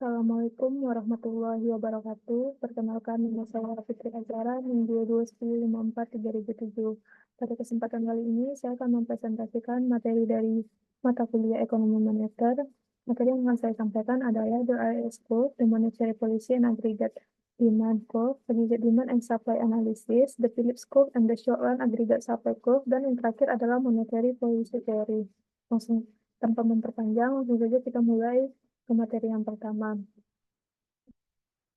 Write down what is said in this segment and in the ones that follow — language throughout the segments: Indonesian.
Assalamualaikum warahmatullahi wabarakatuh. Perkenalkan, nama saya Fitri Azhara, NIM 221054-3007. Pada kesempatan kali ini, saya akan mempresentasikan materi dari mata kuliah Ekonomi Moneter. Materi yang akan saya sampaikan adalah the RS Curve, the Monetary Policy and Aggregate Demand Curve, Aggregate Demand and Supply Analysis, the Phillips Curve, and the Short Run Aggregate Supply Curve, dan yang terakhir adalah Monetary Policy Theory. Langsung tanpa memperpanjang, langsung saja kita mulai ke materi yang pertama.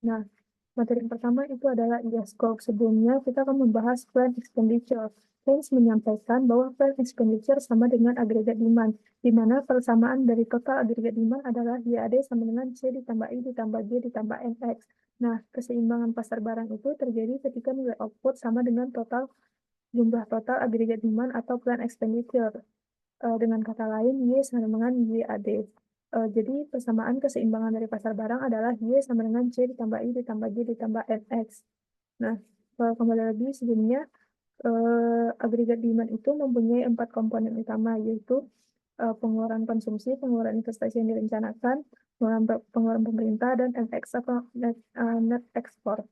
Nah, materi yang pertama itu adalah IASCOR. Sebelumnya kita akan membahas plan expenditure. Keynes menyampaikan bahwa plan expenditure sama dengan agregat demand, di mana persamaan dari total agregat demand adalah YAD sama dengan C ditambah I ditambah G ditambah NX. Nah, keseimbangan pasar barang itu terjadi ketika nilai output sama dengan jumlah total agregat demand atau plan expenditure. Dengan kata lain, Y sama dengan YAD. Jadi persamaan keseimbangan dari pasar barang adalah Y sama dengan C ditambah I ditambah G ditambah NX. Nah, kembali lagi sebelumnya, agregat demand itu mempunyai 4 komponen utama, yaitu pengeluaran konsumsi, pengeluaran investasi yang direncanakan, pengeluaran pemerintah, dan NX atau net export.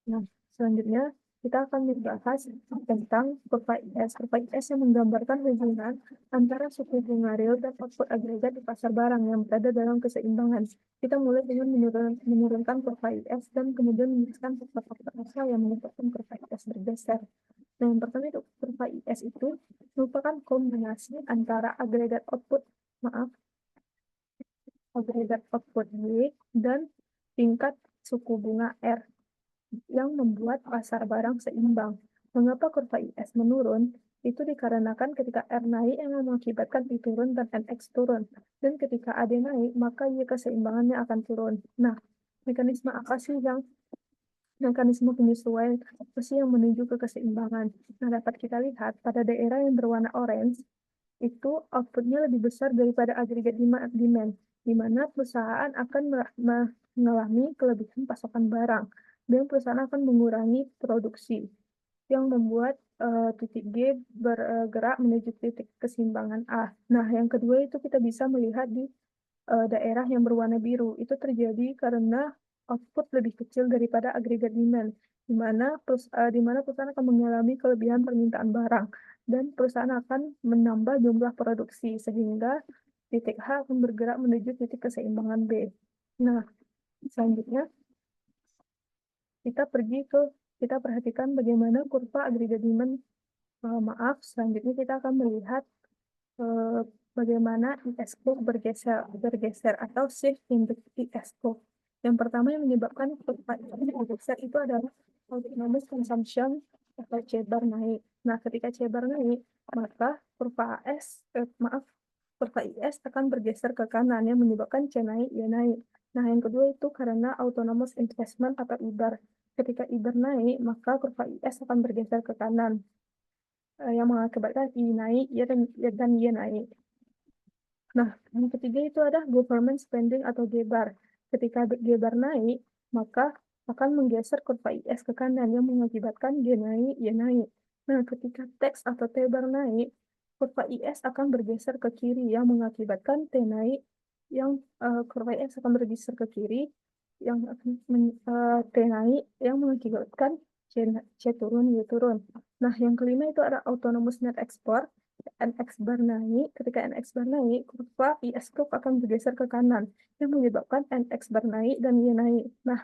Nah, selanjutnya kita akan membahas tentang kurva IS. Kurva IS yang menggambarkan hubungan antara suku bunga real dan output agregat di pasar barang yang berada dalam keseimbangan. Kita mulai dengan menurunkan kurva IS dan kemudian menuliskan faktor-faktor asal yang menyebabkan kurva IS bergeser. Nah, yang pertama itu kurva IS itu merupakan kombinasi antara agregat output Y dan tingkat suku bunga R yang membuat pasar barang seimbang. Mengapa kurva IS menurun? Itu dikarenakan ketika R naik yang mengakibatkan I turun dan NX turun. Dan ketika AD naik, maka Y keseimbangannya akan turun. Nah, mekanisme apa sih mekanisme penyesuaian apa sih yang menuju ke keseimbangan? Nah, dapat kita lihat pada daerah yang berwarna orange, itu outputnya lebih besar daripada agregat demand, di mana perusahaan akan mengalami kelebihan pasokan barang, dan perusahaan akan mengurangi produksi, yang membuat titik G bergerak menuju titik keseimbangan A. Nah, yang kedua itu kita bisa melihat di daerah yang berwarna biru. Itu terjadi karena output lebih kecil daripada agregat demand, di mana perusahaan akan mengalami kelebihan permintaan barang dan perusahaan akan menambah jumlah produksi sehingga titik H akan bergerak menuju titik keseimbangan B. Nah, selanjutnya kita perhatikan bagaimana kurva agregat demand. Selanjutnya kita akan melihat bagaimana IS curve bergeser atau shift in the IS curve. Yang pertama yang menyebabkan kurva ini bergeser itu adalah autonomous consumption atau C bar naik. Nah, ketika C bar naik, maka kurva IS akan bergeser ke kanan yang menyebabkan C naik, Y naik. Nah, yang kedua itu karena autonomous investment atau IBAR. Ketika IBAR naik, maka kurva IS akan bergeser ke kanan yang mengakibatkan I naik, dan Y naik. Nah, yang ketiga itu ada government spending atau G-bar. Ketika G-bar naik, maka akan menggeser kurva IS ke kanan yang mengakibatkan G naik, Y naik. Nah, ketika tax atau T-bar naik, kurva IS akan bergeser ke kiri yang mengakibatkan T naik, kurva IS akan bergeser ke kiri yang T naik yang mengakibatkan C turun, Y turun. Nah, yang kelima itu ada autonomous net export. NX bar naik, ketika NX bar naik, kurva IS curve akan bergeser ke kanan, yang menyebabkan NX bar naik dan Y naik. Nah,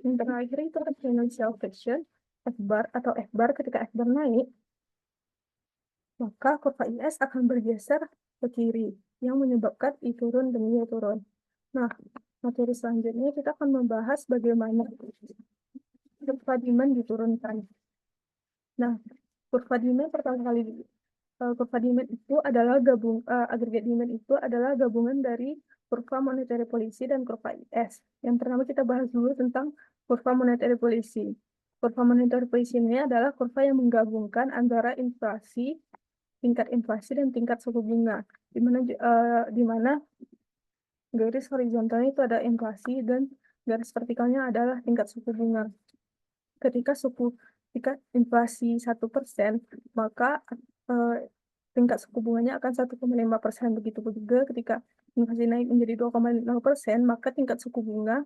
yang terakhir itu ada financial friction, F bar atau F bar. Ketika F bar naik, maka kurva IS akan bergeser ke kiri, yang menyebabkan I turun dan Y turun. Nah, materi selanjutnya kita akan membahas bagaimana kurva demand diturunkan. Nah, kurva demand itu adalah agregat demand itu adalah gabungan dari kurva monetary policy dan kurva IS. Yang pertama kita bahas dulu tentang kurva monetary policy. Kurva monetary policy ini adalah kurva yang menggabungkan antara tingkat inflasi dan tingkat suku bunga, di mana garis horizontalnya itu ada inflasi dan garis vertikalnya adalah tingkat suku bunga. Ketika inflasi 1%, maka tingkat suku bunganya akan 1,5%. Begitu juga ketika inflasi naik menjadi 2,0%, maka tingkat suku bunga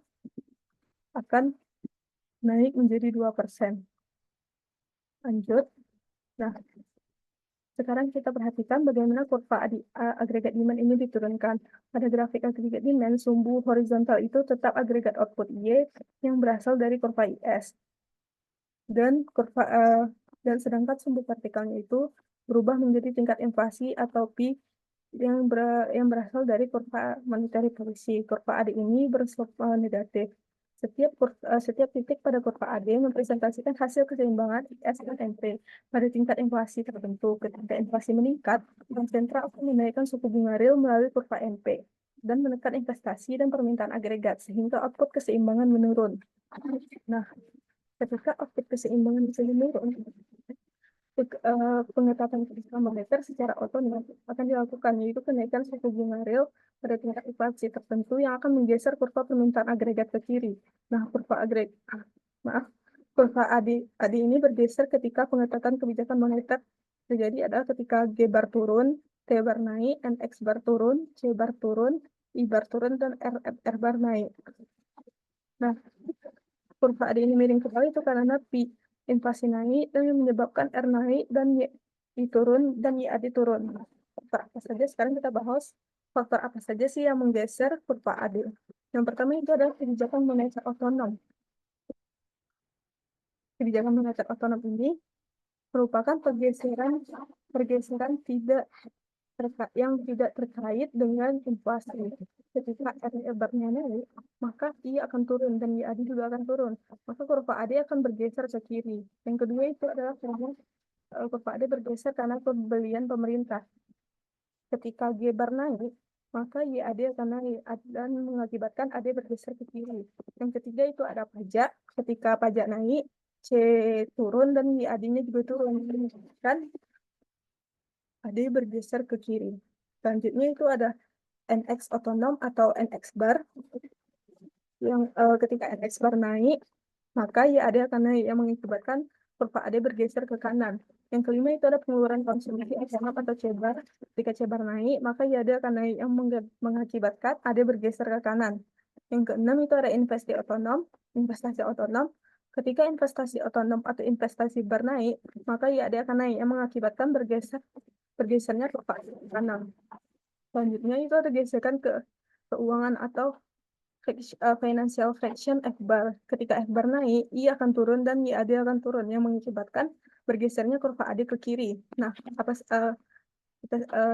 akan naik menjadi 2%. Lanjut. Nah, sekarang kita perhatikan bagaimana kurva agregat demand ini diturunkan. Pada grafik agregat demand, sumbu horizontal itu tetap agregat output Y yang berasal dari kurva IS. Dan sedangkan sumbu vertikalnya itu berubah menjadi tingkat inflasi atau P yang berasal dari kurva monetary policy. Kurva AD ini berslope negatif. Setiap titik pada kurva AD mempresentasikan hasil keseimbangan IS dan MP pada tingkat inflasi tertentu. Ketika inflasi meningkat, bank sentral akan menaikkan suku bunga real melalui kurva MP dan menekan investasi dan permintaan agregat sehingga output keseimbangan menurun. Nah, ketika output keseimbangan bisa menurun, pengetatan kebijakan moneter secara otonom akan dilakukan, yaitu kenaikan suku bunga real pada tingkat inflasi tertentu yang akan menggeser kurva permintaan agregat ke kiri. Nah, kurva AD ini bergeser ketika pengetatan kebijakan moneter terjadi adalah ketika G bar turun, T bar naik, NX bar turun, C bar turun, I bar turun, dan R bar naik. Nah, kurva AD ini miring ke bawah itu karena inflasi naik dan menyebabkan R naik dan Y turun dan YAD turun. Faktor apa saja? Sekarang kita bahas faktor apa saja sih yang menggeser kurva AD. Yang pertama itu adalah kebijakan moneter otonom. Kebijakan moneter otonom ini merupakan pergeseran yang tidak terkait dengan inflasi. Ketika R-nya naik, maka I akan turun dan YAD juga akan turun. Maka kurva AD akan bergeser ke kiri. Yang kedua itu adalah kurva AD bergeser karena pembelian pemerintah. Ketika G bar naik, maka YAD akan naik dan mengakibatkan AD bergeser ke kiri. Yang ketiga itu ada pajak. Ketika pajak naik, C turun dan YAD-nya juga turun. Dan AD bergeser ke kiri. Selanjutnya itu ada NX otonom atau NX bar. Yang ketika NX bar naik, maka YAD akan naik yang mengakibatkan kurva AD bergeser ke kanan. Yang kelima itu ada pengeluaran konsumsi SMAP atau CBAR. Ketika CBAR naik, maka YAD akan naik yang mengakibatkan AD bergeser ke kanan. Yang keenam itu ada investasi otonom. Ketika investasi otonom atau investasi bar naik, maka YAD akan naik yang mengakibatkan bergesernya kurva AD ke kanan. Selanjutnya itu ada gesekan ke keuangan atau financial fraction F bar. Ketika F bar naik, I akan turun dan YAD akan turun yang mengakibatkan bergesernya kurva AD ke kiri. Nah,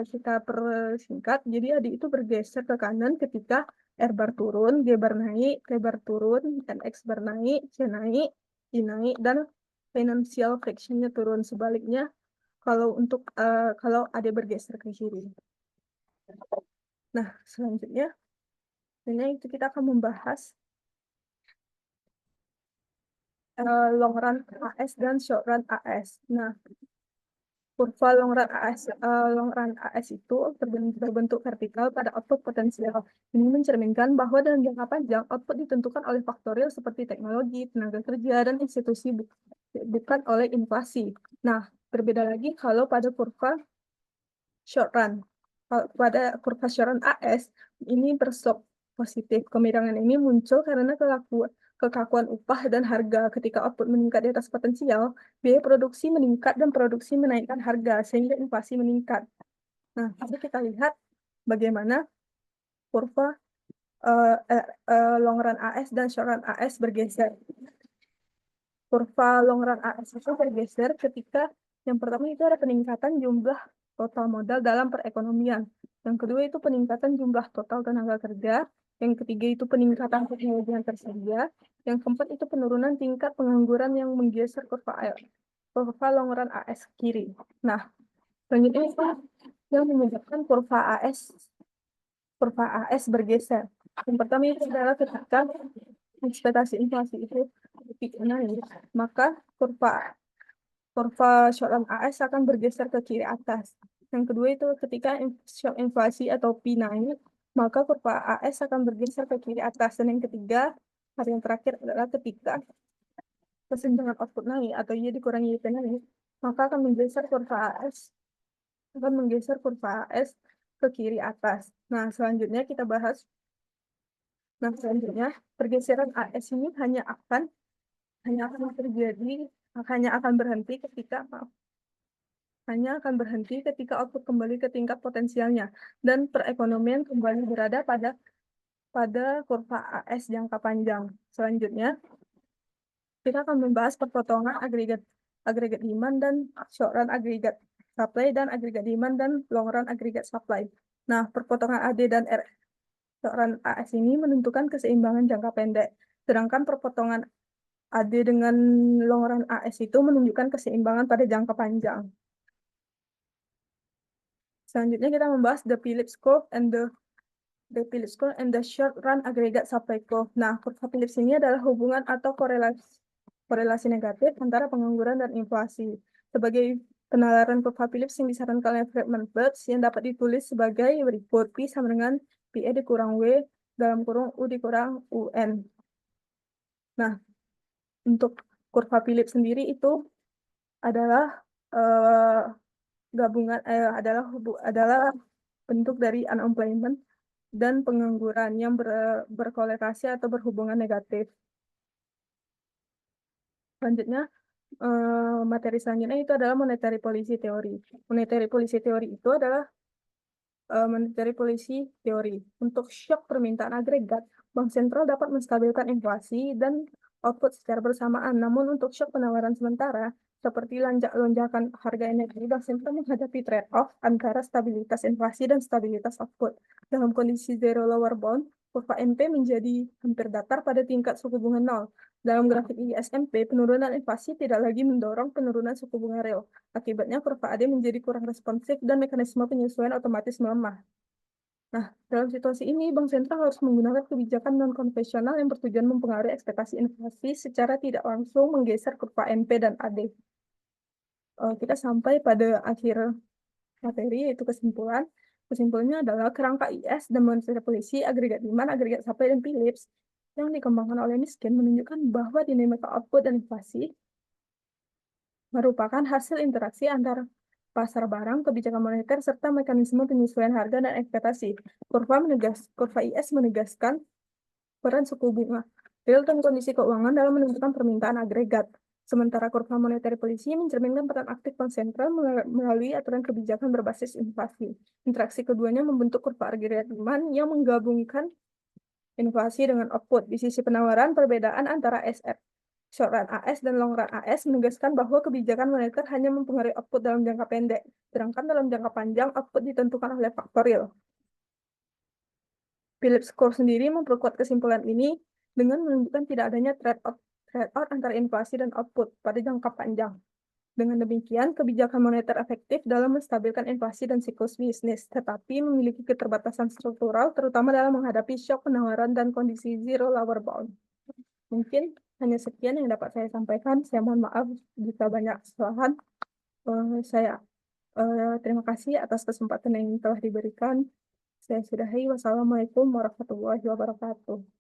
kita persingkat. Jadi AD itu bergeser ke kanan ketika R bar turun, G bar naik, T bar turun, dan X bar naik, C naik, I naik, dan financial fraction-nya turun. Sebaliknya, kalau AD bergeser ke kiri. Nah, selanjutnya, ini itu kita akan membahas long run AS dan short run AS. Nah, kurva long run AS itu berbentuk vertikal pada output potensial. Ini mencerminkan bahwa dalam jangka panjang output ditentukan oleh faktor real seperti teknologi, tenaga kerja, dan institusi, bukan oleh inflasi. Nah, berbeda lagi kalau pada kurva short run. Pada kurva short run AS, ini berslope positif. Kemiringan ini muncul karena kekakuan upah dan harga. Ketika output meningkat di atas potensial, biaya produksi meningkat dan produksi menaikkan harga, sehingga inflasi meningkat. Nah, mari kita lihat bagaimana kurva long run AS dan short run AS bergeser. Kurva long run AS itu bergeser ketika yang pertama itu ada peningkatan jumlah total modal dalam perekonomian. Yang kedua itu peningkatan jumlah total tenaga kerja. Yang ketiga itu peningkatan teknologi yang tersedia. Yang keempat itu penurunan tingkat pengangguran yang menggeser kurva long run AS kiri. Nah, selanjutnya itu yang menyebabkan kurva AS bergeser. Yang pertama itu adalah ketika ekspektasi inflasi itu naik, maka kurva short run AS akan bergeser ke kiri atas. Yang kedua itu ketika inflasi atau P naik, maka kurva AS akan bergeser ke kiri atas. Dan yang ketiga, yang terakhir adalah ketika kesenjangan output naik atau Y dikurangi YP naik, maka akan menggeser kurva AS ke kiri atas. Nah, selanjutnya kita bahas. Nah, selanjutnya pergeseran AS ini hanya akan berhenti ketika maaf, hanya akan berhenti ketika output kembali ke tingkat potensialnya dan perekonomian kembali berada pada kurva AS jangka panjang. Selanjutnya, kita akan membahas perpotongan agregat agregat demand dan short run agregat supply dan agregat demand dan long run agregat supply. Nah, perpotongan AD dan short run AS ini menentukan keseimbangan jangka pendek, sedangkan perpotongan AD dengan long run AS itu menunjukkan keseimbangan pada jangka panjang. Selanjutnya kita membahas the Phillips curve and the short run aggregate supply curve. Nah, kurva Phillips ini adalah hubungan atau korelasi negatif antara pengangguran dan inflasi. Sebagai penalaran kurva Phillips yang disarankan oleh Friedman-Phelps yang dapat ditulis sebagai berikut: P sama dengan PE dikurang W dalam kurung U dikurang UN. Nah, untuk kurva Phillips sendiri itu adalah adalah bentuk dari unemployment dan pengangguran yang berkorelasi atau berhubungan negatif. Selanjutnya, materi selanjutnya itu adalah monetary policy theory. Monetary policy theory itu adalah monetary policy theory. Untuk shock permintaan agregat, Bank Sentral dapat menstabilkan inflasi dan output secara bersamaan. Namun untuk shock penawaran sementara, seperti lonjakan harga energi, Bank Sentral menghadapi trade-off antara stabilitas inflasi dan stabilitas output. Dalam kondisi zero lower bound, kurva NP menjadi hampir datar pada tingkat suku bunga 0. Dalam grafik ISMP, penurunan inflasi tidak lagi mendorong penurunan suku bunga real. Akibatnya, kurva AD menjadi kurang responsif dan mekanisme penyesuaian otomatis melemah. Nah, dalam situasi ini, Bank Sentral harus menggunakan kebijakan non-konvensional yang bertujuan mempengaruhi ekspektasi inflasi secara tidak langsung menggeser kurva NP dan AD. Kita sampai pada akhir materi, yaitu kesimpulan. Kesimpulannya adalah kerangka IS dan monetary policy, agregat demand, agregat supply, dan Phillips yang dikembangkan oleh Niskin menunjukkan bahwa dinamika output dan inflasi merupakan hasil interaksi antara pasar barang, kebijakan moneter, serta mekanisme penyesuaian harga dan ekspektasi. Kurva IS menegaskan peran suku bunga real dan kondisi keuangan dalam menentukan permintaan agregat. Sementara kurva monetary policy mencerminkan peran aktif bank sentral melalui aturan kebijakan berbasis inflasi. Interaksi keduanya membentuk kurva agregat demand yang menggabungkan inflasi dengan output. Di sisi penawaran, perbedaan antara short run AS dan long run AS menegaskan bahwa kebijakan moneter hanya mempengaruhi output dalam jangka pendek, sedangkan dalam jangka panjang output ditentukan oleh faktor real. Phillips curve sendiri memperkuat kesimpulan ini dengan menunjukkan tidak adanya trade-off antara inflasi dan output pada jangka panjang. Dengan demikian, kebijakan moneter efektif dalam menstabilkan inflasi dan siklus bisnis, tetapi memiliki keterbatasan struktural, terutama dalam menghadapi shock penawaran dan kondisi zero lower bound. Mungkin hanya sekian yang dapat saya sampaikan. Saya mohon maaf jika banyak kesalahan. Terima kasih atas kesempatan yang telah diberikan. Saya sudahi. Wassalamualaikum warahmatullahi wabarakatuh.